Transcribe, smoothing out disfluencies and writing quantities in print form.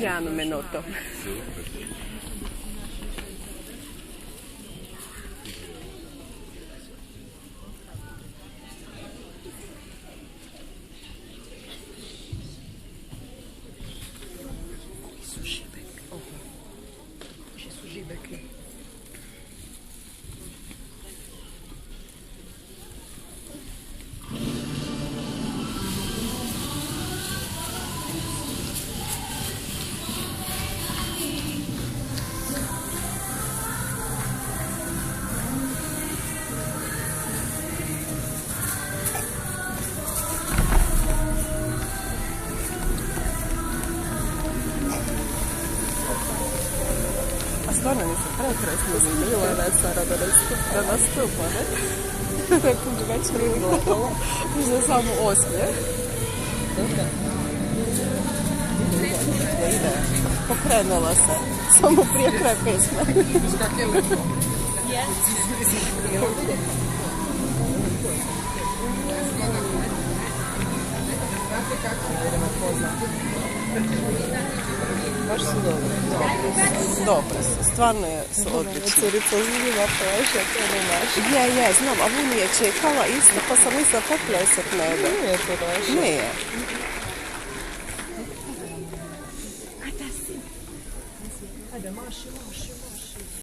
Jedno minuto. Stvarno nisam prekrasno zanimljiva Sara da nastupa, ne? Nekom već nije gledala, možda samo osmijeh. Ide, pokrenula se, samo prije kraja pesme. Baš su dobre su, stvarno su odlični. Curica zljiva pleše, to ne naš. Je, znam, a Vuni je čekala isto, pa sam mislila popljesak ne da. Nije to naša. Nije.